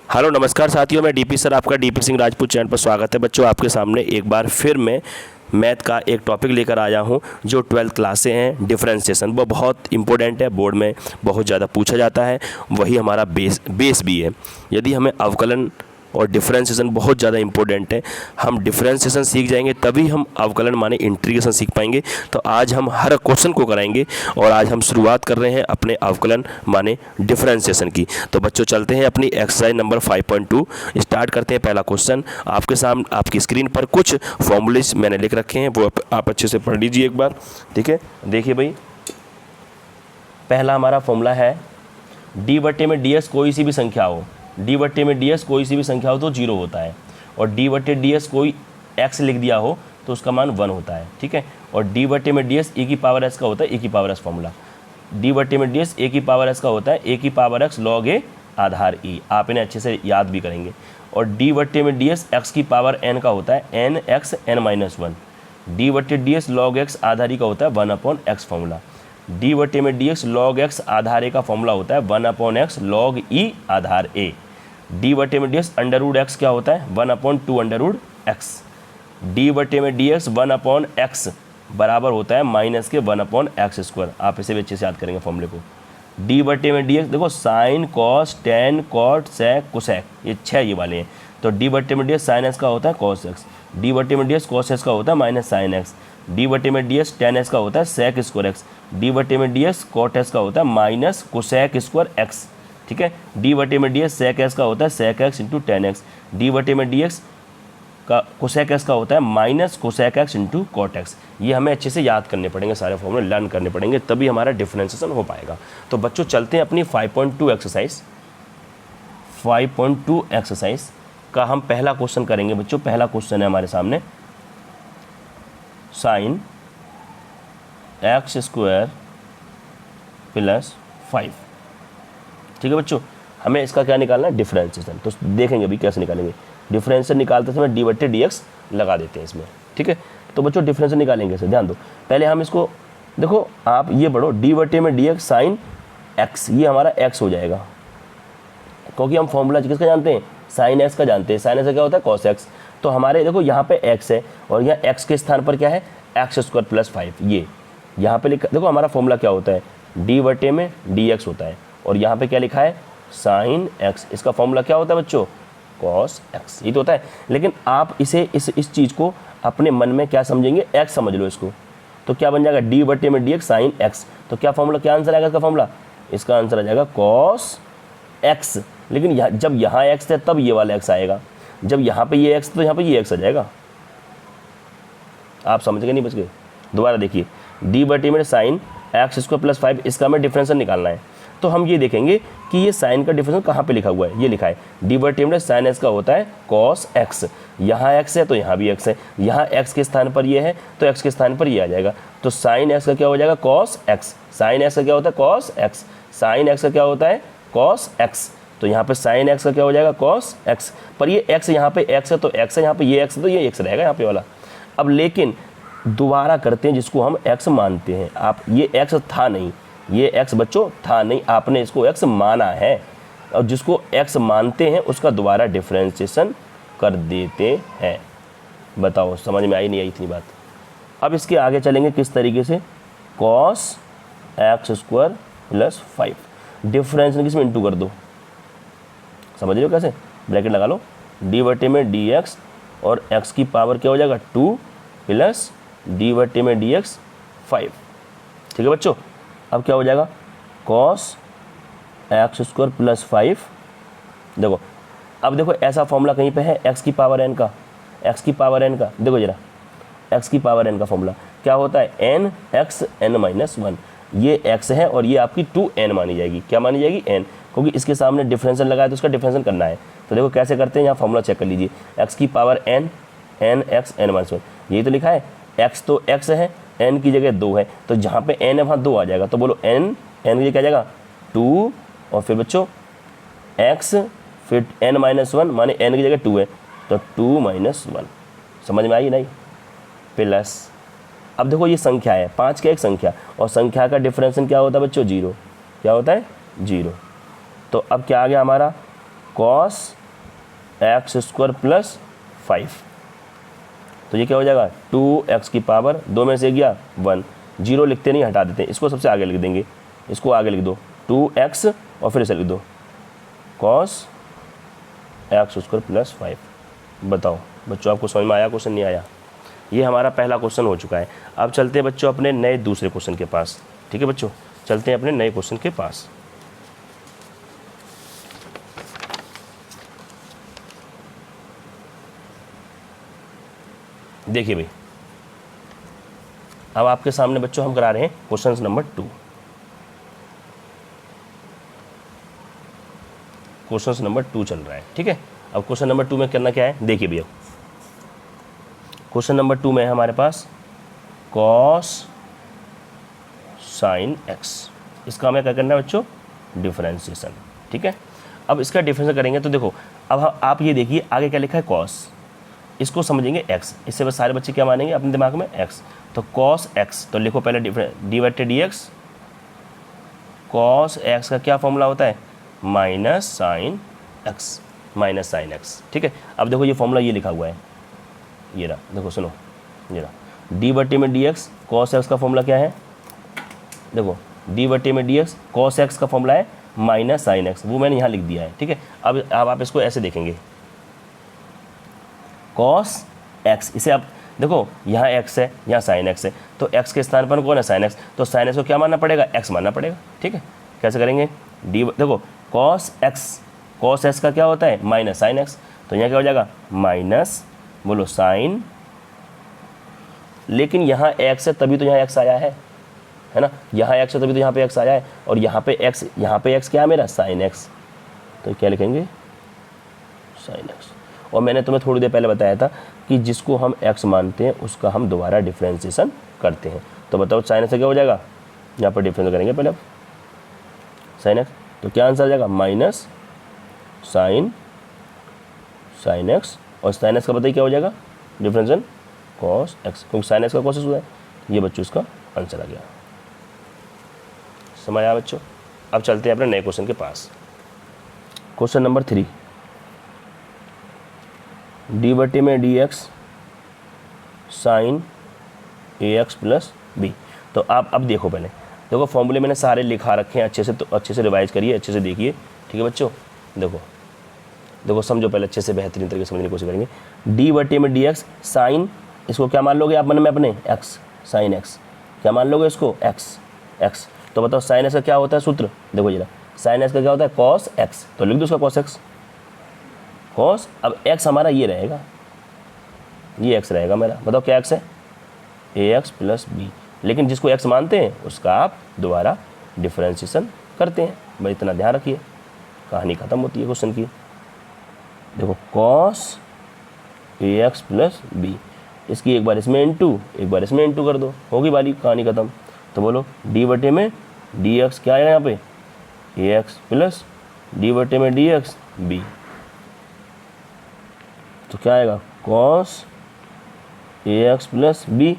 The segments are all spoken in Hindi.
हेलो नमस्कार साथियों, मैं डीपी सर, आपका डीपी सिंह राजपूत चैनल पर स्वागत है। बच्चों, आपके सामने एक बार फिर मैं मैथ का एक टॉपिक लेकर आया हूं जो 12th क्लास से हैं, डिफरेंशिएशन। वो बहुत इंपॉर्टेंट है, बोर्ड में बहुत ज़्यादा पूछा जाता है, वही हमारा बेस भी है। यदि हमें अवकलन और डिफरेंशिएशन बहुत ज़्यादा इंपॉर्टेंट है, हम डिफरेंशिएशन सीख जाएंगे तभी हम अवकलन माने इंटीग्रेशन सीख पाएंगे। तो आज हम हर क्वेश्चन को कराएंगे और आज हम शुरुआत कर रहे हैं अपने अवकलन माने डिफरेंशिएशन की। तो बच्चों चलते हैं अपनी एक्सरसाइज नंबर 5.2 स्टार्ट करते हैं। पहला क्वेश्चन आपके सामने, आपकी स्क्रीन पर कुछ फॉर्मूलेज मैंने लिख रखे हैं, वो आप अच्छे से पढ़ लीजिए एक बार। ठीक है, देखिए भाई, पहला हमारा फॉर्मूला है डी बट्टे में डी एस कोई सी भी संख्या हो, डी बट्टे में डी एस कोई सी भी संख्या हो तो 0 होता है, और डी बट्टे डी एस कोई x लिख दिया हो तो उसका मान 1 होता है। ठीक है, और डी बट्टे में डी एस e की पावर s का होता है, e की पावर s फॉर्मूला। डी बट्टे में डी एस a की पावर s का होता है, a की power x log a Aadhaar e। आप इन्हें अच्छे से याद भी करेंगे। और डी बट्टे में डी एस x की पावर n का होता है n x n-1। डी बट्टे डी एस log x आधार e का होता है 1/x फॉर्मूला। डी बट्टे में d x log x Aadhaar a का फॉर्मूला होता है 1/x log e Aadhaar a। D बटे में डी एक्स √x क्या होता है 1/2 x। डी बटे में डी एक्स 1/x बराबर होता है माइनस के 1/x²। आप इसे भी अच्छे से याद करेंगे फॉर्मूले को। डी बटे में डी एक्स देखो, sine cos tan cot sec cosec, ये 6 ये वाले हैं। तो डी बटे में डी एक्स साइन एक्स का होता है कॉस एक्स, डी बटे में डी एक्स कॉस एक्स का होता है माइनस साइन एक्स, डी बटे में डी एक्स टेन एक्स का होता है सेक स्क्वायर एक्स, डी बटे में डी एक्स कॉट एक्स का होता है माइनस कोसेक स्क्वायर एक्स। ठीक है, डी बटे में डी एक्स सेक एक्स का होता है sec x into tan x, d बटे में डी एक्स का कोसेक एक्स का होता है minus cosec x into cot x. ये हमें अच्छे से याद करने पड़ेंगे, सारे फॉर्मूले लर्न करने पड़ेंगे, तभी हमारा डिफरेंशिएशन हो पाएगा। तो बच्चों चलते हैं अपनी 5.2 एक्सरसाइज। 5.2 एक्सरसाइज का हम पहला क्वेश्चन करेंगे। बच्चों पहला क्वेश्चन है हमारे सामने, साइन x² + 5। ठीक है बच्चों, हमें इसका क्या निकालना है, डिफरेंशिएशन। तो देखेंगे अभी कैसे निकालेंगे। डिफरेंशिएशन निकालते समय डी बट्टे डी एक्स लगा देते हैं इसमें। ठीक है, तो बच्चों डिफरेंशिएशन निकालेंगे इसे, ध्यान दो। पहले हम इसको देखो, आप ये पढ़ो, डी बट्टे में डी एक्स साइन एक्स, ये हमारा एक्स हो जाएगा, क्योंकि हम फॉर्मूला किसका जानते हैं, साइन एक्स का जानते हैं। साइन एक्स का क्या होता है, कॉस एक्स। तो हमारे देखो यहाँ पे एक्स है और यहाँ एक्स के स्थान पर क्या है, x² + 5। ये यहाँ पे लिखा, देखो हमारा फॉर्मूला क्या होता है, डी बटे में डी एक्स होता है, और यहाँ पे क्या लिखा है, साइन एक्स। इसका फॉर्मूला क्या होता है बच्चों, कॉस एक्स, ये तो होता है। लेकिन आप इसे इस चीज़ को अपने मन में क्या समझेंगे, एक्स समझ लो इसको। तो क्या बन जाएगा, डी बटे में डी एक्स साइन एक्स। तो क्या फॉर्मूला, क्या आंसर आएगा इसका फॉर्मूला, इसका आंसर आ जाएगा कॉस एक्स। लेकिन जब यहाँ एक्स है तब ये वाला एक्स आएगा, जब यहाँ पे ये एक्स तो यहाँ पे ये एक्स आ जाएगा। आप समझ गए नहीं, बच गए। दोबारा देखिए, डी बटे में साइन x² + 5, इसका हमें डिफरेंशिएशन निकालना है। तो हम ये देखेंगे कि ये साइन का डिफरेंशिएशन कहाँ पे लिखा हुआ है, ये लिखा है डी बटे में साइन एक्स का होता है कॉस एक्स। यहाँ एक्स है तो यहाँ भी एक्स है, यहाँ एक्स के स्थान पर ये है तो एक्स के स्थान पर ये आ जाएगा। तो साइन एक्स का क्या हो जाएगा, कॉस एक्स। साइन एक्स का क्या होता है, कॉस एक्स। साइन एक्स का क्या होता है, कॉस एक्स। तो यहाँ पे साइन एक्स का क्या हो जाएगा, कॉस एक्स। पर ये एक्स यहाँ पे एक्स है तो एक्स है, यहाँ पे ये एक्स है तो ये एक्स रहेगा यहाँ पे वाला। अब लेकिन दोबारा करते हैं जिसको हम x मानते हैं। आप ये x था नहीं, ये x बच्चों था नहीं, आपने इसको x माना है, और जिसको x मानते हैं उसका दोबारा डिफरेंशिएशन कर देते हैं। बताओ समझ में आई नहीं आई इतनी बात। अब इसके आगे चलेंगे किस तरीके से, cos x² + 5, डिफरेंशिएशन किसमें इंटू कर दो, समझ रहे हो कैसे, ब्रैकेट लगा लो, डी बटे में डी एक्स और x की पावर क्या हो जाएगा 2 + डी बटे में डी एक्स 5। ठीक है बच्चों, अब क्या हो जाएगा, cos x² + 5। देखो अब देखो, ऐसा फॉर्मूला कहीं पे है x की पावर n का, x की पावर n का, देखो जरा x की पावर n का फॉर्मूला क्या होता है, n x n-1। ये x है और ये आपकी 2n मानी जाएगी, क्या मानी जाएगी, n, क्योंकि इसके सामने डिफरेंशिएशन लगाया तो उसका डिफरेंशिएशन करना है। तो देखो कैसे करते हैं, यहाँ फॉर्मूला चेक कर लीजिए, x की पावर n x n-1, यही तो लिखा है। x तो x है, n की जगह 2 है, तो जहाँ पे n है वहाँ 2 आ जाएगा। तो बोलो n की जगह क्या आ जाएगा 2, और फिर बच्चों x फिर n-1 माने n की जगह 2 है तो 2 - 1। समझ में आई नहीं, प्लस। अब देखो ये संख्या है, 5 का एक संख्या, और संख्या का डिफरेंशिएशन क्या होता है बच्चों, 0। क्या होता है, 0। तो अब क्या आ गया हमारा, cos एक्स स्क्वायर प्लस 5, तो ये क्या हो जाएगा 2x की पावर 2 में से गया 1, 0 लिखते नहीं, हटा देते हैं, इसको सबसे आगे लिख देंगे, इसको आगे लिख दो 2x और फिर इसे लिख दो cos x स्क्वायर प्लस 5। बताओ बच्चों आपको समझ में आया, क्वेश्चन नहीं आया? ये हमारा पहला क्वेश्चन हो चुका है। अब चलते हैं बच्चों अपने नए दूसरे क्वेश्चन के पास। ठीक है बच्चों, चलते हैं अपने नए क्वेश्चन के पास। देखिए भाई, अब आपके सामने बच्चों हम करा रहे हैं क्वेश्चन नंबर 2। क्वेश्चन नंबर 2 चल रहा है। ठीक है, अब क्वेश्चन नंबर 2 में करना क्या है, देखिए भैया, क्वेश्चन नंबर 2 में है हमारे पास cos sin x, इसका हमें क्या करना है बच्चों, डिफरेंशिएशन। ठीक है, अब इसका डिफरेंशिएशन करेंगे तो देखो, अब आप ये देखिए आगे क्या लिखा है cos, इसको समझेंगे x, इससे बस सारे बच्चे क्या मानेंगे अपने दिमाग में x, तो cos x, तो लिखो पहले dy/dx, cos x का क्या फॉर्मूला होता है, माइनस साइन x। ठीक है, अब देखो ये फॉर्मूला ये लिखा हुआ है, ये रहा, देखो सुनो, ये रहा d/dx cos x का फॉर्मूला क्या है, देखो d/dx cos x का फॉर्मूला है माइनस साइन x, वो मैंने यहाँ लिख दिया है। ठीक है, अब आप इसको ऐसे देखेंगे cos x, इसे आप देखो यहाँ x है, यहाँ साइन x है, तो x के स्थान पर कौन है, साइन x, तो साइन x को क्या मानना पड़ेगा, x मानना पड़ेगा। ठीक है, कैसे करेंगे, देखो cos x का क्या होता है, माइनस साइन x, तो यहाँ क्या हो जाएगा माइनस, बोलो साइन, लेकिन यहाँ x है तभी तो यहाँ x आया है ना, यहाँ x है तभी तो यहाँ पे x आया है, और यहाँ पे x क्या है मेरा, साइन x, तो क्या लिखेंगे, साइन x। और मैंने तुम्हें थोड़ी देर पहले बताया था कि जिसको हम x मानते हैं उसका हम दोबारा डिफ्रेंशिएशन करते हैं, तो बताओ साइन x से क्या हो जाएगा, यहाँ पर डिफ्रेंस करेंगे पहले अब साइन x, तो क्या आंसर आ जाएगा, माइनस साइन x, और साइन x का बताइए क्या हो जाएगा, डिफरेंशिएशन cos x, क्योंकि साइन x का cos x हुआ है, ये बच्चों इसका आंसर आ गया। समझ आया बच्चों? अब चलते हैं अपने नए क्वेश्चन के पास। Question number 3, d/dx sine ax plus b। तो आप अब देखो, पहले देखो फॉर्मूले मैंने सारे लिखा रखे हैं अच्छे से, तो अच्छे से रिवाइज करिए, अच्छे से देखिए। ठीक है बच्चों, देखो समझो, पहले अच्छे से बेहतरीन तरीके से समझने की कोशिश करेंगे। d/dx साइन, इसको क्या मान लोगे आप मन में अपने, x, साइन x, क्या मान लोगे इसको, x। तो बताओ साइन x का क्या होता है सूत्र, देखो जरा, साइन x का क्या होता है, cos x, तो लिख दो उसका cos x, cos, अब x हमारा ये रहेगा, ये x रहेगा मेरा, बताओ क्या x है, ax प्लस b, लेकिन जिसको x मानते हैं उसका आप दोबारा डिफरेंशिएशन करते हैं। भाई इतना ध्यान रखिए, कहानी ख़त्म होती है क्वेश्चन की। देखो cos ax प्लस b, इसकी एक बार इसमें इंटू, एक बार इसमें इंटू कर दो, होगी वाली कहानी ख़त्म। तो बोलो d/dx क्या है यहाँ पे, ax प्लस d/dx b, तो क्या आएगा cos ax प्लस b।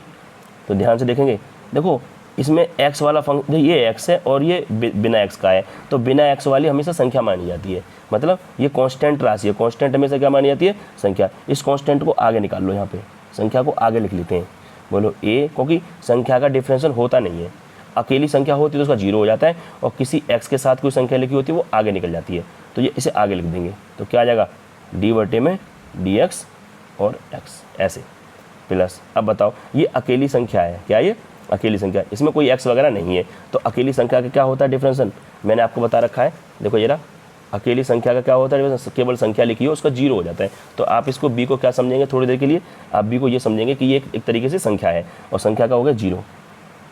तो ध्यान से देखेंगे, देखो इसमें x वाला फंक्शन, ये x है और ये बिना x का है, तो बिना x वाली हमेशा संख्या मानी जाती है, मतलब ये कांस्टेंट राशि है, कांस्टेंट हमेशा क्या मानी जाती है, संख्या। इस कांस्टेंट को आगे निकाल लो, यहाँ पे संख्या को आगे लिख लेते हैं, बोलो a, क्योंकि संख्या का डिफरेंशिएशन होता नहीं है, अकेली संख्या होती है तो उसका 0 हो जाता है, और किसी x के साथ कोई संख्या लिखी होती है वो आगे निकल जाती है, तो ये इसे आगे लिख देंगे, तो क्या आ जाएगा d/dx और x ऐसे प्लस। अब बताओ ये अकेली संख्या है, क्या ये अकेली संख्या, इसमें कोई x वगैरह नहीं है, तो अकेली संख्या का क्या होता है डिफरेंशिएशन, मैंने आपको बता रखा है। देखो ये रहा, अकेली संख्या का क्या होता है, केवल संख्या लिखी हो उसका 0 हो जाता है। तो आप इसको b को क्या समझेंगे, थोड़ी देर के लिए आप b को ये समझेंगे कि ये एक तरीके से संख्या है, और संख्या का हो गया 0।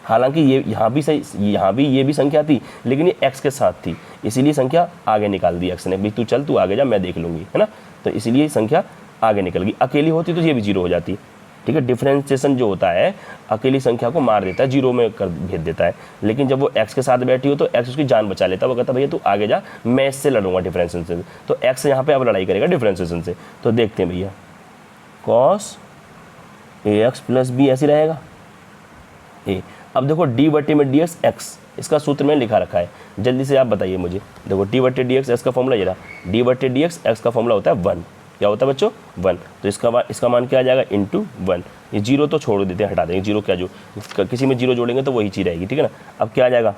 हालांकि ये यहाँ भी सही, यहाँ भी ये भी संख्या थी, लेकिन ये x के साथ थी, इसीलिए संख्या आगे निकाल दी x ने, भाई तू आगे जा, मैं देख लूँगी, है ना, तो इसीलिए संख्या आगे निकल गई। अकेली होती तो ये भी 0 हो जाती। ठीक है, डिफरेंशिएशन जो होता है अकेली संख्या को मार देता है, 0 में कर भेज देता है, लेकिन जब वो x के साथ बैठी हो तो x उसकी जान बचा लेता है, वो कहता है भैया तू आगे जा, मैं इससे लड़ूंगा डिफरेंशिएशन से, तो x यहाँ पे अब लड़ाई करेगा डिफरेंशिएशन से। तो देखते हैं भैया, cos ax प्लस b ऐसे रहेगा a। अब देखो d/dx x, इसका सूत्र में लिखा रखा है, जल्दी से आप बताइए मुझे। देखो d/dx x का फॉर्मूला ये रहा, d/dx x का फॉर्मूला होता है 1, क्या होता है बच्चों 1। तो इसका मान क्या आ जाएगा इंटू 1। ये जीरो तो छोड़ देते हैं, हटा देंगे जीरो, क्या जो किसी में जीरो जोड़ेंगे तो वही चीज़ रहेगी, ठीक है ना। अब क्या आ जाएगा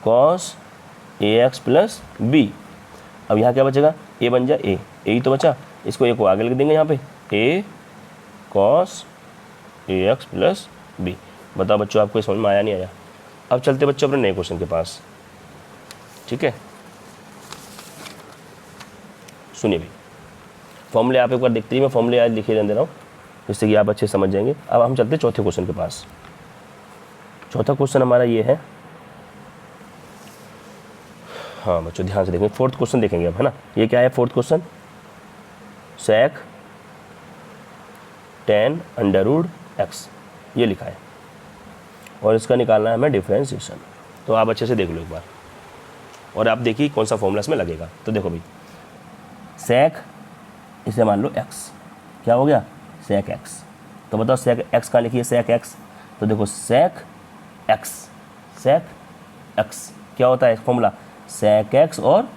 कॉस ax प्लस बी। अब यहाँ क्या बचेगा ए बन जाए ए ही तो बचा, इसको ए को आगे लिख देंगे यहाँ पे ए कॉस ax प्लस बी। बताओ बच्चों आपको समझ में आया नहीं आया। अब चलते बच्चों अपने नए क्वेश्चन के पास, ठीक है। सुनिए भी फॉर्मूले आप एक बार देखते ही मैं फॉर्मूले आज लिखे रहने दे रहा हूँ जिससे कि आप अच्छे समझ जाएंगे। अब हम चलते चौथे क्वेश्चन के पास। चौथा क्वेश्चन हमारा ये है, हाँ बच्चों ध्यान से देखेंगे, फोर्थ क्वेश्चन देखेंगे अब, है ना। ये क्या है फोर्थ क्वेश्चन, सेक टेन अंडर रूट एक्स ये लिखा है और इसका निकालना है हमें डिफरेंशिएशन। तो आप अच्छे से देख लो एक बार और आप देखिए कौन सा फॉर्मूला इसमें लगेगा। तो देखो भाई सेक इसे मान लो एक्स, क्या हो गया सेक एक्स। तो बताओ सेक एक्स कहाँ लिखिए सेक एक्स। तो देखो सेक एक्स क्या होता है फॉर्मूला सेक एक्स और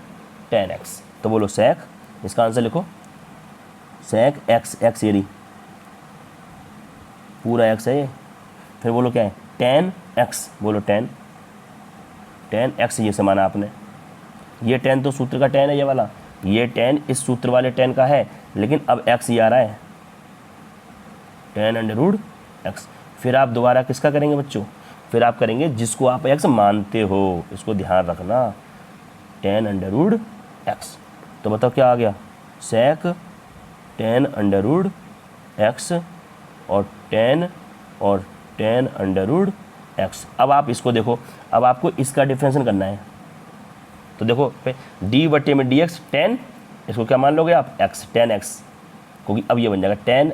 टेन एक्स। तो बोलो सेक, इसका आंसर लिखो सेक एक्स, एक्स ये पूरा एक्स है ये। फिर बोलो क्या है टेन एक्स, बोलो टेन एक्स ये से माना आपने। ये टेन तो सूत्र का टेन है ये वाला, ये टेन इस सूत्र वाले टेन का है, लेकिन अब एक्स ये आ रहा है टेन अंडर रूट एक्स। फिर आप दोबारा किसका करेंगे बच्चों, फिर आप करेंगे जिसको आप एक्स मानते हो, इसको ध्यान रखना टेन अंडर रूट एक्स। तो बताओ क्या आ गया सेक टेन अंडर रूट एक्स और टेन अंडर रूट एक्स। अब आप इसको देखो, अब आपको इसका डिफरेंशिएशन करना है। तो देखो डी बटे में डी एक्स टेन, इसको क्या मान लोगे आप एक्स, टेन एक्स, क्योंकि अब ये बन जाएगा टेन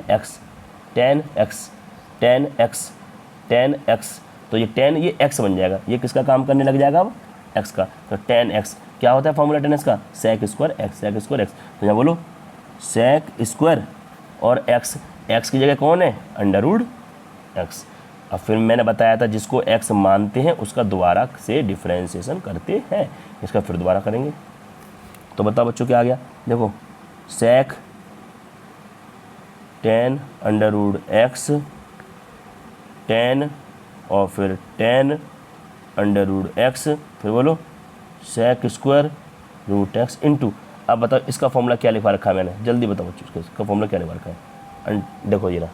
एक्स। तो ये टेन ये एक्स बन जाएगा, ये किसका काम करने लग जाएगा अब एक्स का। तो टेन एक्स क्या होता है फॉर्मूला टेन एक्स का सेक स्क्वायर एक्स। तो यहाँ बोलो सेक स्क्वायर और एक्स की जगह कौन है अंडर रूट एक्स। अब फिर मैंने बताया था जिसको एक्स मानते हैं उसका दोबारा से डिफरेंशिएशन करते हैं, इसका फिर दोबारा करेंगे। तो बताओ बच्चों क्या आ गया, देखो sec tan under root X tan और फिर टेन अंडर रूट एक्स, फिर बोलो sec square root X into. अब बताओ इसका फॉर्मूला क्या लिखवा रखा है मैंने, जल्दी बताओ बच्चों इसका फॉर्मूला क्या लिखवा रखा है। देखो ये ना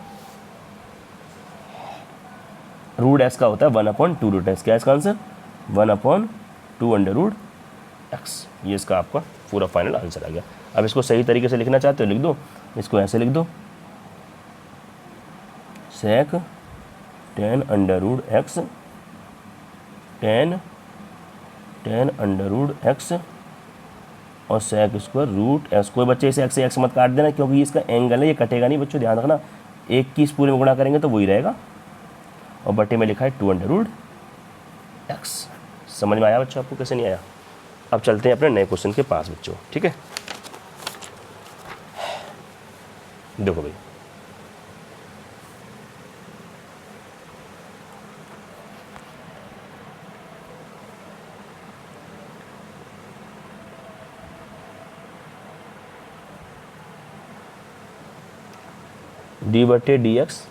रूट एक्स का होता है 1/2 रूट एक्स। क्या है इसका आंसर 1/2 अंडर रूट एक्स। ये इसका आपका पूरा फाइनल आंसर आ गया। अब इसको सही तरीके से लिखना चाहते हो लिख दो, इसको ऐसे लिख दो sec tan under root X tan under root X और सेक स्क्वायर रूट एक्स। कोई बच्चे इसे एक्स मत काट देना क्योंकि इसका एंगल है, ये कटेगा नहीं बच्चों, ध्यान रखना। एक की इस पूरे में गुणा करेंगे तो वही रहेगा और बटे में लिखा है 2 अंडर रूट एक्स। समझ में आया बच्चों आपको, कैसे नहीं आया। अब चलते हैं अपने नए क्वेश्चन के पास बच्चों, ठीक है। देखो भाई डी बटे d x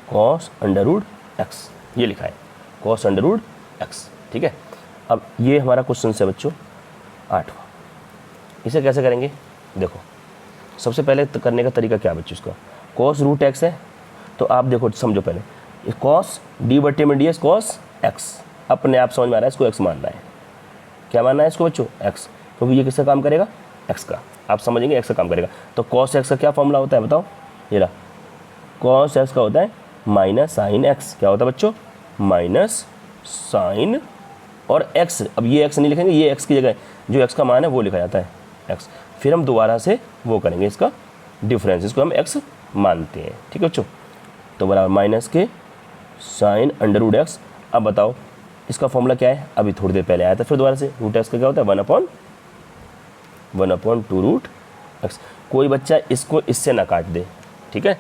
cos under root x, ये लिखा है कॉस अंडर रूट एक्स, ठीक है। अब ये हमारा क्वेश्चन है बच्चों 8वां। इसे कैसे करेंगे, देखो सबसे पहले करने का तरीका क्या बच्चों, इसका कॉस रूट एक्स है तो आप देखो समझो पहले कॉस डी बटे में डी एक्स कॉस एक्स, अपने आप समझ में आ रहा है इसको एक्स मानना है। क्या मानना है इसको बच्चों एक्स, क्योंकि ये किसका काम करेगा एक्स का, आप समझेंगे एक्स का काम करेगा। तो कॉस एक्स का क्या फॉर्मूला होता है बताओ, ये रहा कॉस एक्स का होता है माइनस साइन एक्स। क्या होता है बच्चों माइनस साइन और एक्स। अब ये एक्स नहीं लिखेंगे, ये एक्स की जगह जो एक्स का मान है वो लिखा जाता है एक्स। फिर हम दोबारा से वो करेंगे इसका डिफरेंस, इसको हम एक्स मानते हैं, ठीक है बच्चों। तो बराबर माइनस के साइन अंडर रूट एक्स। अब बताओ इसका फॉर्मूला क्या है, अभी थोड़ी देर पहले आया था, फिर दोबारा से रूट एक्स का क्या होता है 1/2 रूट एक्स। कोई बच्चा इसको इससे ना काट दे, ठीक है,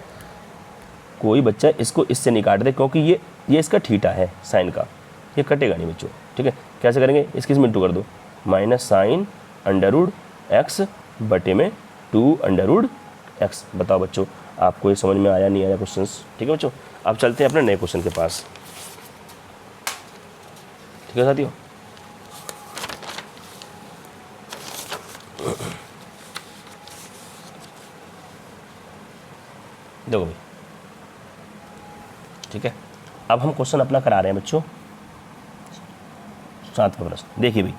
कोई बच्चा इसको इससे नहीं काट दे क्योंकि ये इसका थीटा है साइन का, ये कटेगा नहीं बच्चों, ठीक है। कैसे करेंगे, इसकी इसमें इंटू कर दो minus sine under root x बटे में 2 अंडर रूट एक्स। बताओ बच्चों आपको ये समझ में आया नहीं आया क्वेश्चंस? ठीक है बच्चों, अब चलते हैं अपने नए क्वेश्चन के पास। ठीक है साथियों, देखो भाई, ठीक है, अब हम क्वेश्चन अपना करा रहे हैं बच्चों। 7वां प्रश्न देखिए भाई,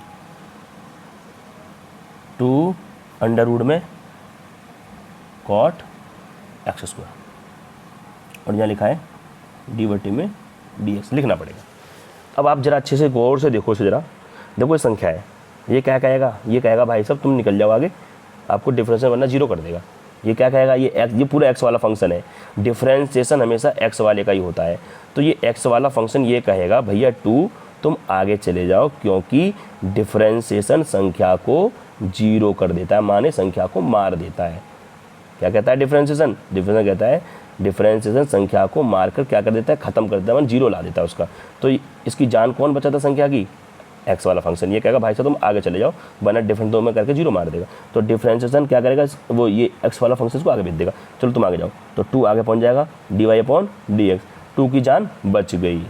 2 अंडर रूट में कॉट एक्स स्क्वायर और यहाँ लिखा है डी बटे में डी एक्स लिखना पड़ेगा। अब आप जरा अच्छे से गौर से देखो इसे, जरा देखो ये संख्या है, ये क्या कहेगा? ये कहेगा भाई साहब तुम निकल जाओ आगे, आपको डिफरेंशियल वरना जीरो कर देगा। ये क्या कहेगा? ये एक्स, ये पूरा एक्स वाला फंक्शन है, डिफरेंशिएशन हमेशा एक्स वाले का ही होता है। तो ये एक्स वाला फंक्शन ये कहेगा भैया 2 तुम आगे चले जाओ, क्योंकि डिफरेंशिएशन संख्या को जीरो कर देता है, माने संख्या को मार देता है। क्या कहता है डिफरेंशिएशन? डिफरेंशिएशन कहता है डिफरेंशिएशन संख्या को मारकर क्या कर देता है? खत्म कर देता है, जीरो ला देता है उसका। तो इसकी जान कौन बचाता संख्या की? एक्स वाला फंक्शन। ये कहेगा भाई साहब तुम आगे चले जाओ, वरना डिफरेंस दो में करके जीरो मार देगा। तो डिफरेंशिएशन क्या करेगा? वो ये एक्स वाला फंक्शन को आगे भेज देगा, चलो तुम आगे जाओ। तो 2 आगे पहुंच जाएगा, d Y upon D x, 2 की जान बच गई,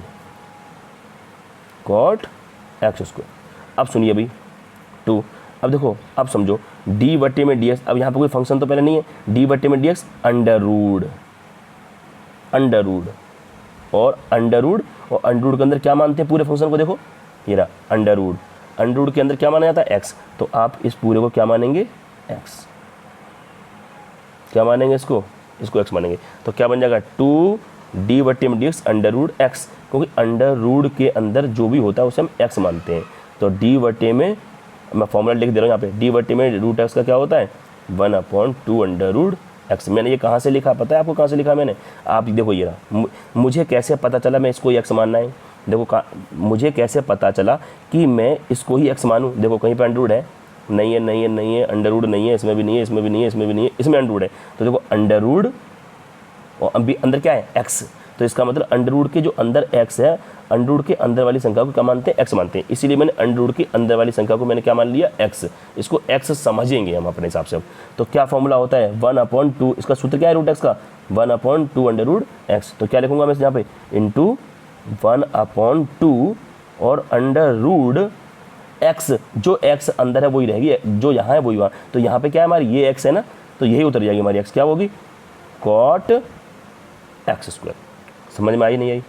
कॉट एक्स स्क्वायर। अब सुनिए भाई 2, अब देखो, अब समझो डी बटे में डी एक्स, अब यहाँ पर कोई फंक्शन तो पहले नहीं है, डी बटे में d x under root, under root और अंडर रूड, और अंडर रूड के अंदर क्या मानते हैं पूरे फंक्शन को? देखो ये रहा अंडर रूड, अंडर रूड के अंदर क्या माना जाता है? एक्स। तो आप इस पूरे को क्या मानेंगे? एक्स। क्या मानेंगे इसको? इसको एक्स मानेंगे। तो क्या बन जाएगा? 2 डी बटे में d x under root x, क्योंकि अंडर रूड के अंदर जो भी होता है उसे हम एक्स मानते हैं। तो डी बटे में, मैं फॉर्मूला लिख दे रहा हूँ यहाँ पे, डी बटे में रूट एक्स का क्या होता है? 1/2 अंडर रूट एक्स। मैंने ये कहाँ से लिखा पता है आपको? कहाँ से लिखा मैंने? आप देखो ये रहा, मुझे कैसे पता चला मैं इसको एक्स मानना है? देखो मुझे कैसे पता चला कि मैं इसको ही एक्स मानूँ? देखो कहीं पे अंडर रूट है? नहीं है, नहीं है, नहीं है, अंडर रूट नहीं है, इसमें भी नहीं है, इसमें भी नहीं है, इसमें भी नहीं है, इसमें अंडर रूट है। तो देखो अंडर रूट और अभी अंदर क्या है? एक्स। तो इसका मतलब अंडर रूट के जो अंदर एक्स है, अंडर रूट के अंदर वाली संख्या को क्या मानते हैं? एक्स मानते हैं। इसीलिए मैंने अंडर रूट के अंदर वाली संख्या को मैंने क्या मान लिया? एक्स। इसको एक्स समझेंगे हम अपने हिसाब से। तो क्या फॉर्मूला होता है? 1/2, इसका सूत्र क्या है रूट एक्स का? 1/2 अंडर रूट एक्स। तो क्या लिखूंगा मैं यहाँ पे? इंटू 1/2 और अंडर रूट एक्स, जो एक्स अंदर है वही रहेगी, जो यहाँ है वही वहाँ। तो यहाँ पे क्या है हमारी? ये एक्स है ना, तो यही उतर जाएगी हमारी एक्स। क्या होगी? Cot x square. समझ में आई नहीं आई?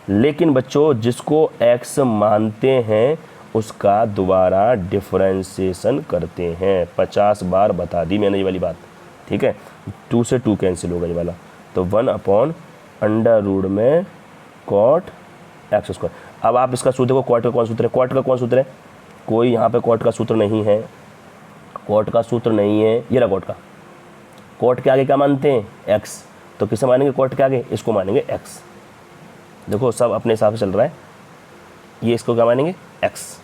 लेकिन बच्चों जिसको एक्स मानते हैं उसका दोबारा डिफरेंशिएशन करते हैं। 50 बार बता दी मैंने ये वाली बात, ठीक है? 2 से 2 कैंसिल होगा ये वाला। तो 1/√, में कॉट एक्स स्क्वायर। अब आप इसका सूत्र देखो, कॉट का कौन सूत्र है? कॉट का कौन सूत्र है? कोई यहाँ पे कॉट का सूत्र नहीं है, कॉट का सूत्र नहीं है। ये रहा कॉट का। कॉट के आगे क्या मानते हैं? एक्स। तो किसे मानेंगे कॉट के आगे? इसको मानेंगे एक्स। देखो सब अपने हिसाब से चल रहा है। ये इसको क्या मानेंगे? एक्स।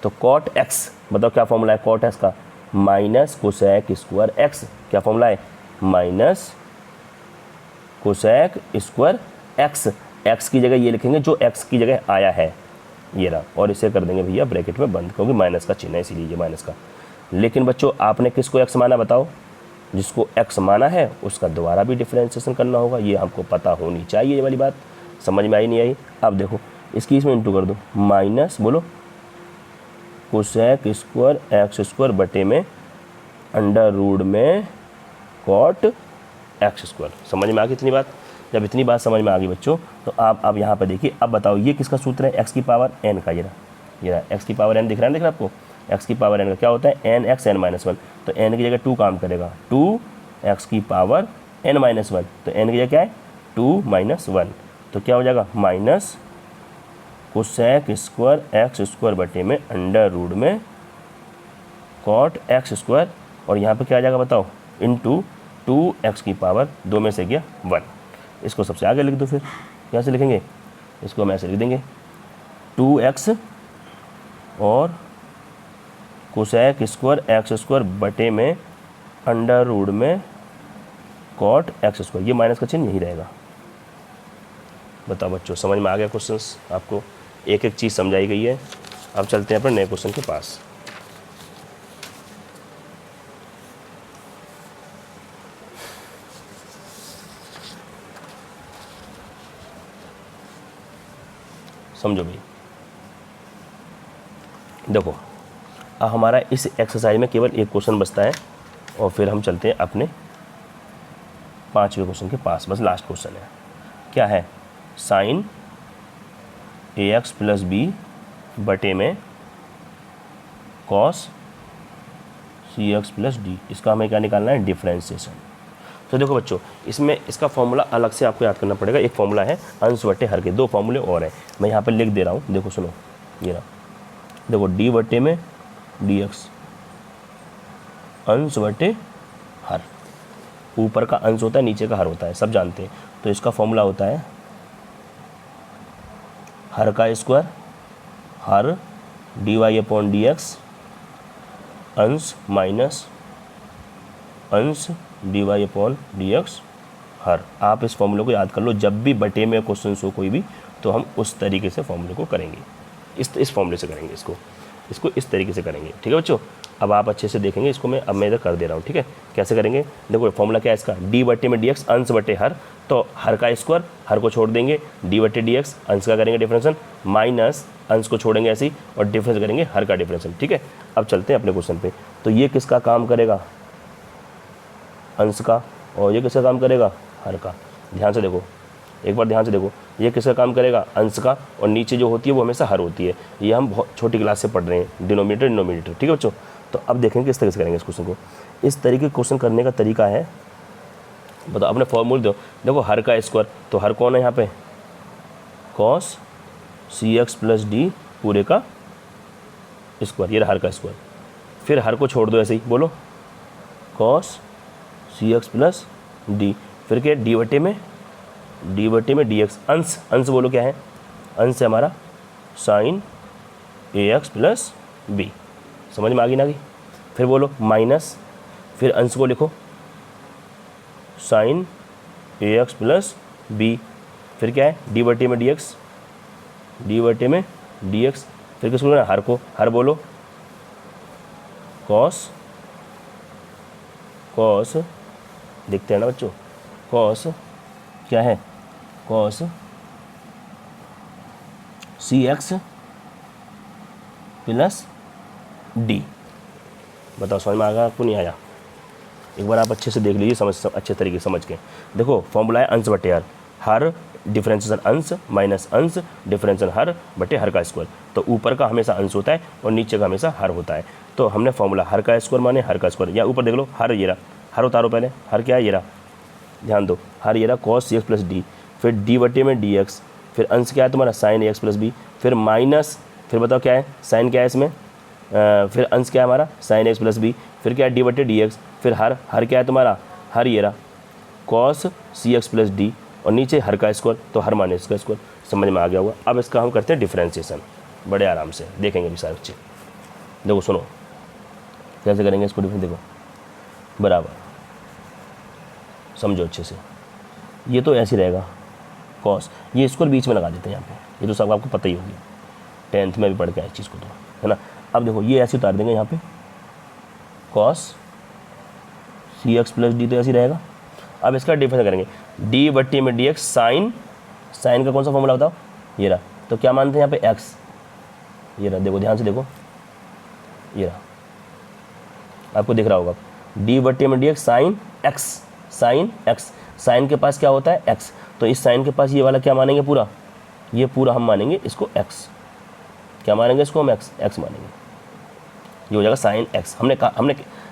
तो कॉट एक्स, बताओ क्या फॉर्मूला है कॉट एक्स का? Minus cosec square x. क्या फॉर्मूला है? Minus cosec square x. X की जगह ये लिखेंगे जो एक्स की जगह आया है, ये रहा, और इसे कर देंगे भैया ब्रैकेट में बंद, क्योंकि माइनस का चिन्ह है इसीलिए ये माइनस का। लेकिन बच्चों आपने किसको एक्स माना बताओ? जिसको एक्स माना है उसका दोबारा भी डिफरेंशिएशन करना होगा, ये हमको पता होनी चाहिए। ये वाली बात समझ में आई नहीं आई? अब देखो इसकी इसमें इंटू कर दो, माइनस बोलो कोसेक स्क्वायर एक्स स्क्वायर बटे में अंडर रूट में कॉट एक्स स्क्वायर। समझ में आ गई इतनी बात? जब इतनी बात समझ में आ गई बच्चों, तो आप यहाँ पर देखिए। अब बताओ ये किसका सूत्र है? एक्स की पावर एन का। ये रहा एक्स की पावर एन दिख रहा है आपको? एक्स की पावर एन का क्या होता है? N x n minus 1। तो एन की जगह 2 काम करेगा, 2 एक्स की पावर एन माइनस 1। तो एन की जगह क्या है? 2 माइनस 1। तो क्या हो जाएगा? Minus cosec square x square बटे में अंडर रूट में कॉट एक्स स्क्वायर, और यहाँ पे क्या आ जाएगा बताओ? इंटू 2 एक्स की पावर 2 में से गया 1। इसको सबसे आगे लिख दो। फिर यहाँ से लिखेंगे, इसको हम ऐसे लिख देंगे 2x और कोसेक स्क्वायर एक्स स्क्वायर बटे में अंडर रूट में कॉट एक्स स्क्वायर। ये माइनस का चिन्ह यही रहेगा। बताओ बच्चों समझ में आ गया क्वेश्चंस? आपको एक एक चीज़ समझाई गई है। अब चलते हैं अपने नए क्वेश्चन के पास। समझो भाई, देखो अब हमारा इस एक्सरसाइज में केवल एक क्वेश्चन बचता है और फिर हम चलते हैं अपने 5वें क्वेश्चन के पास। बस लास्ट क्वेश्चन है, क्या है, साइन ax प्लस बी बटे में कॉस सी एक्स प्लस डी, इसका हमें क्या निकालना है, डिफरेंशिएशन। तो देखो बच्चों, इसमें इसका फॉर्मूला अलग से आपको याद करना पड़ेगा। एक फॉर्मूला है अंश बटे हर के, दो फॉर्मूले और हैं, मैं यहाँ पे लिख दे रहा हूँ। देखो सुनो, ये रहा, देखो डी बटे में डी एक्स, अंश बटे हर, ऊपर का अंश होता है नीचे का हर होता है, सब जानते हैं। तो इसका फॉर्मूला होता है हर का स्क्वायर, हर D Y upon D X, अंश माइनस अंश D Y upon D X हर। आप इस फॉर्मूले को याद कर लो, जब भी बटे में क्वेश्चन हो कोई भी, तो हम उस तरीके से फॉर्मूले को करेंगे, इस फॉर्मूले से करेंगे, इसको इस तरीके से करेंगे। ठीक है बच्चों, अब आप अच्छे से देखेंगे इसको, मैं इधर कर दे रहा हूँ। ठीक है, कैसे करेंगे, देखो फॉर्मूला क्या है इसका, डी बटे में डी एक्स अंश बटे हर, तो हर का स्क्वायर, हर को छोड़ देंगे, डी बटे डी एक्स अंश का करेंगे डिफरेंशन, माइनस अंश को छोड़ेंगे ऐसे ही, और डिफरेंस करेंगे हर का डिफरेंशन। ठीक है, अब चलते हैं अपने क्वेश्चन पे। तो ये किसका काम करेगा, अंश का, और ये किसका काम करेगा, हर का। ध्यान से देखो, एक बार ध्यान से देखो, ये किसका काम करेगा, अंश का, और नीचे जो होती है वो हमेशा हर होती है। ये हम बहुत छोटी क्लास से पढ़ रहे हैं, डिनोमिनेटर। ठीक है बच्चों, तो अब देखेंगे किस तरीके से करेंगे इस क्वेश्चन को। इस तरीके के क्वेश्चन करने का तरीका है, बताओ, अपने फॉर्मूले दो। देखो हर का स्क्वायर, तो हर कौन है यहाँ पे, कॉस सी एक्स प्लस डी पूरे का स्क्वायर, ये रहा हर का स्क्वायर। फिर हर को छोड़ दो ऐसे ही, बोलो कॉस सी एक्स प्लस डी, फिर क्या, डी बटे में डी एक्स, अंश बोलो क्या है, अंश है हमारा sign a x plus B. समझ में आ गई ना गई। फिर बोलो माइनस, फिर अंश को लिखो sign a x plus B, फिर क्या है, डी बटे में डी एक्स, फिर किसको बोलना, हर को, हर बोलो कॉस देखते हैं ना बच्चों, कॉस क्या है, कॉस सी एक्स प्लस डी। बताओ समझ में आ गया आपको, नहीं आया, एक बार आप अच्छे से देख लीजिए, अच्छे तरीके से समझ के। देखो फॉर्मूला है अंश बटे हर डिफरेंशिएशन अंश माइनस अंश डिफरेंशिएशन हर बटे हर का स्क्वायर। तो ऊपर का हमेशा अंश होता है और नीचे का हमेशा हर होता है। तो हमने फॉर्मूला हर का स्क्वायर माने हर का स्क्वायर, या ऊपर देख लो हर, ये रहा, हर उतारो पहले, हर क्या है, ये रहा, ध्यान दो, हर ये रहा कॉस सी एक्स प्लस डी, फिर डी बटे में डी एक्स, फिर अंश क्या है तुम्हारा sign a x plus B, फिर माइनस, फिर बताओ क्या है, साइन क्या है इसमें, फिर अंश क्या है हमारा साइन एक्स प्लस बी, फिर क्या है डी बटे डी एक्स, फिर हर क्या है तुम्हारा, हर ये रहा कॉस सी एक्स प्लस डी, और नीचे हर का स्क्वायर, तो हर माने इसका स्क्वायर। समझ में आ गया होगा। अब इसका हम करते हैं डिफरेंशिएशन, बड़े आराम से देखेंगे भी सारे बच्चे। देखो सुनो कैसे करेंगे इसको डिफरेंस, देखो बराबर, समझो अच्छे से। ये तो ऐसे रहेगा कॉस, ये स्क्वायर बीच में लगा देते हैं यहाँ पे, ये तो सब आपको पता ही होगी, 10th में भी पढ़ के आए इस चीज़ को, तो है ना। अब देखो ये ऐसे उतार देंगे यहाँ पे, कॉस सी एक्स प्लस डी, तो ऐसे रहेगा। अब इसका डिफरेंस करेंगे, डी बट्टी में डी एक्स, साइन का कौन सा फॉर्मूला बताओ, ये रहा, तो क्या मानते हैं यहाँ पे एक्स, ये रहा, देखो ध्यान से देखो, ये रहा, आपको दिख रहा होगा, डी बट्टी में d x sine x, sine के पास क्या होता है एक्स, तो इस साइन के पास ये वाला क्या मानेंगे, पूरा ये पूरा हम मानेंगे इसको एक्स, क्या मानेंगे इसको हम एक्स मानेंगे, ये हो जाएगा साइन एक्स।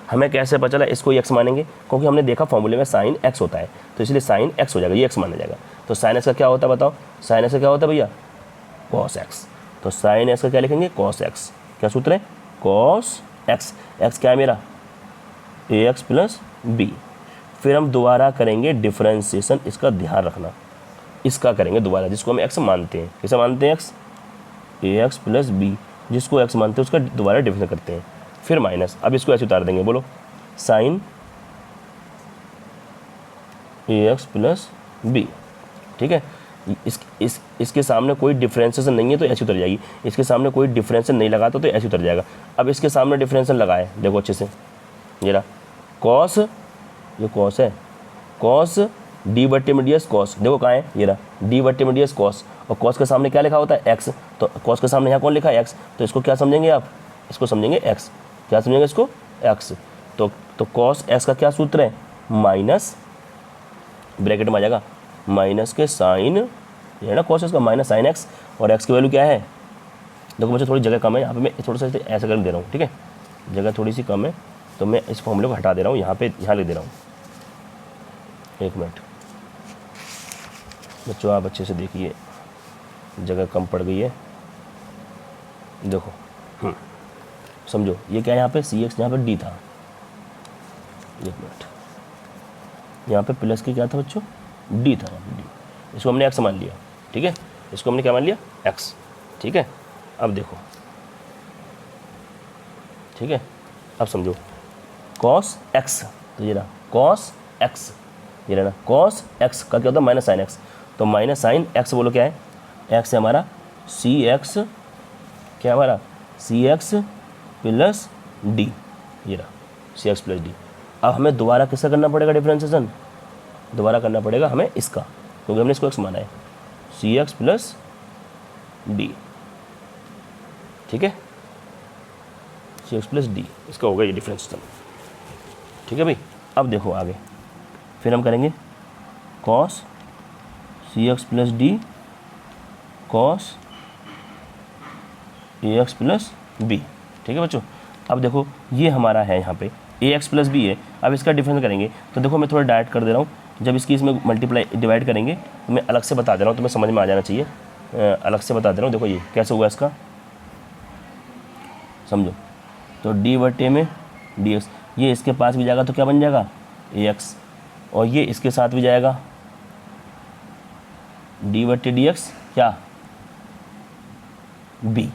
हमें कैसे पता चला इसको एक्स मानेंगे, क्योंकि हमने देखा फॉर्मूले में साइन एक्स होता है, तो इसलिए साइन एक्स हो जाएगा, ये एक्स माना जाएगा। तो साइन एक्स का क्या होता है बताओ, साइन एक्स का क्या होता है भैया, कॉस एक्स, तो साइन एक्स का क्या लिखेंगे, कॉस एक्स, क्या सूत्र है, कॉस एक्स, एक्स क्या है मेरा ए एक्स प्लस बी। फिर हम दोबारा करेंगे डिफरेंशिएशन, इसका ध्यान रखना, इसका करेंगे दोबारा, जिसको हम एक्स मानते हैं, किसे मानते हैं एक्स, ए एक्स प्लस बी, जिसको एक्स मानते हैं उसका दोबारा डिफरेंस करते हैं, फिर माइनस। अब इसको ऐसे उतार देंगे, बोलो sign a x plus B, ठीक है। इसके सामने कोई डिफरेंशिएशन नहीं है तो ऐसे उतर जाएगी, इसके सामने कोई डिफरेंशिएशन नहीं लगाता तो ऐसे उतर जाएगा। अब इसके सामने डिफरेंशिएशन लगाए, देखो अच्छे से, ये रहा कॉस, ये कॉस है, कॉस डी बट्टे में डी एक्स कॉस, देखो कहाँ है, ये रहा डी बट्टे में डी एक्स कॉस, और कॉस के सामने क्या लिखा होता है एक्स, तो कॉस के सामने यहाँ कौन लिखा है एक्स, तो इसको क्या समझेंगे आप, इसको समझेंगे एक्स, क्या समझेंगे इसको एक्स। तो कॉस एक्स का क्या सूत्र है, माइनस ब्रैकेट में आ जाएगा माइनस के साइन, ये है ना कॉस एक्स का माइनस साइन एक्स, और एक्स की वैल्यू क्या है, देखो मुझे थोड़ी जगह कम है यहाँ पे, मैं थोड़ा सा ऐसा कर दे रहा हूँ, ठीक है, जगह थोड़ी सी कम है तो मैं इस फॉर्मूले को हटा दे रहा हूँ, यहाँ लिख दे रहा हूँ, एक मिनट बच्चों आप अच्छे से देखिए, जगह कम पड़ गई है, देखो समझो ये क्या है, यहाँ पे सी एक्स यहाँ पर डी था, एक मिनट, यहाँ पे प्लस के क्या था बच्चों, डी था, यहाँ पे डी, इसको हमने एक्स मान लिया, ठीक है, इसको हमने क्या मान लिया एक्स, ठीक है। अब देखो, ठीक है, अब समझो कॉस एक्स, तो ये रहा कॉस एक्स, ये रहा ना कॉस एक्स का क्या होता है माइनस साइन एक्स, तो माइनस साइन एक्स बोलो क्या है, एक्स है हमारा सी एक्स, क्या हमारा सी एक्स प्लस डी, ये रहा सी एक्स प्लस डी। अब हमें दोबारा किसका करना पड़ेगा डिफरेंशिएशन, दोबारा करना पड़ेगा हमें इसका, क्योंकि हमने इसको एक्स माना है, सी एक्स प्लस डी, ठीक है, सी एक्स प्लस डी, इसका होगा ये डिफरेंशिएशन, ठीक है भाई। अब देखो आगे फिर हम करेंगे cos C x plus D cos A x plus B, ठीक है बच्चों। अब देखो ये हमारा है यहाँ पे ए एक्स प्लस बी है, अब इसका डिफरेंस करेंगे तो देखो मैं थोड़ा डायरेक्ट कर दे रहा हूँ, जब इसकी इसमें मल्टीप्लाई डिवाइड करेंगे तो मैं अलग से बता दे रहा हूँ, तुम्हें समझ में आ जाना चाहिए, अलग से बता दे रहा हूँ। देखो ये कैसे हुआ इसका, समझो, तो डी बटे में डी एक्स, ये इसके पास भी जाएगा तो क्या बन जाएगा ए एक्स, और ये इसके साथ भी जाएगा डी बटे डी एक्स क्या बी।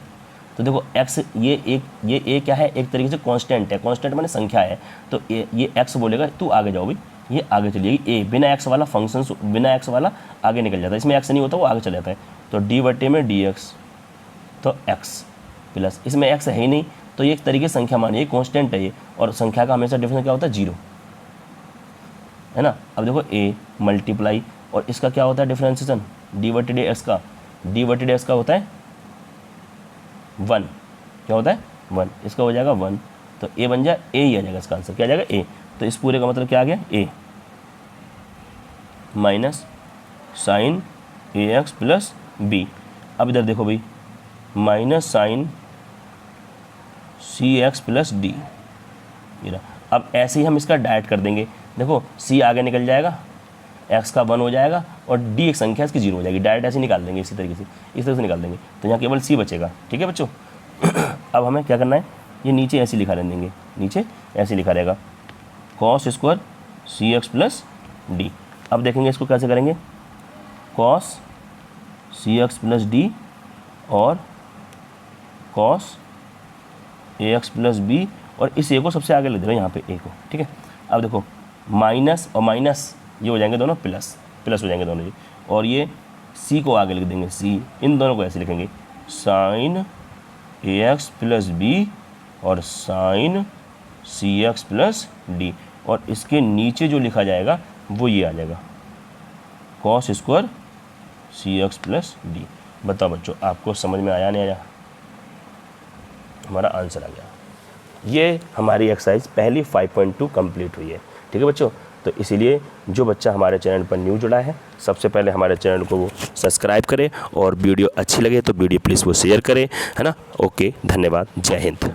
तो देखो x ये ए क्या है, एक तरीके से कांस्टेंट है, कांस्टेंट माने संख्या है, तो ये x बोलेगा तू आगे जाओ भाई, ये आगे चलिएगी, ए बिना x वाला फंक्शन, बिना x वाला आगे निकल जाता है, इसमें x नहीं होता वो आगे चले जाता है, तो डी बटे में डी एक्स, तो x प्लस इसमें x है ही नहीं, तो ये एक तरीके से संख्या मानिए कांस्टेंट है ये, और संख्या का हमेशा डिफरेंस क्या होता है जीरो, है ना। अब देखो a मल्टीप्लाई, और इसका क्या होता है डिफरेंशिएशन, डी बटे डी एक्स का, डी बटे डी एक्स का होता है 1, क्या होता है 1, इसका हो जाएगा 1, तो a बन जाए a ही आ जाएगा, इसका आंसर क्या आ जाएगा a, तो इस पूरे का मतलब क्या आ गया a minus sine a x plus b. अब इधर देखो भाई minus sine c x plus d, ये रहा। अब ऐसे ही हम इसका डायरेक्ट कर देंगे, देखो c आगे निकल जाएगा, x का 1 हो जाएगा, और d एक संख्या इसकी 0 हो जाएगी, डायरेक्ट ऐसे निकाल देंगे, इसी तरीके से इस तरह से निकाल देंगे, तो यहाँ केवल c बचेगा, ठीक है बच्चों। अब हमें क्या करना है, ये नीचे ऐसे लिखा रहने देंगे, नीचे ऐसे लिखा रहेगा कॉस स्क्वायर सी एक्स प्लस डी। अब देखेंगे इसको कैसे करेंगे, कॉस सी एक्स प्लस डी और cos A x plus B, और इस ए को सबसे आगे ले दे रहे हैं यहाँ पे ए को, ठीक है। अब देखो माइनस और माइनस ये हो जाएंगे दोनों प्लस, प्लस हो जाएंगे दोनों जी, और ये सी को आगे लिख देंगे सी, इन दोनों को ऐसे लिखेंगे sign a x plus B और sign c x plus D, और इसके नीचे जो लिखा जाएगा वो ये आ जाएगा कॉस स्क्वायर सी एक्स प्लस डी। बताओ बच्चों आपको समझ में आया नहीं आया, हमारा आंसर आ गया। ये हमारी एक्सरसाइज पहली 5.2 कंप्लीट हुई है, ठीक है बच्चों। तो इसीलिए जो बच्चा हमारे चैनल पर न्यू जुड़ा है, सबसे पहले हमारे चैनल को वो सब्सक्राइब करे, और वीडियो अच्छी लगे तो वीडियो प्लीज़ वो शेयर करें, है ना। ओके, धन्यवाद, जय हिंद।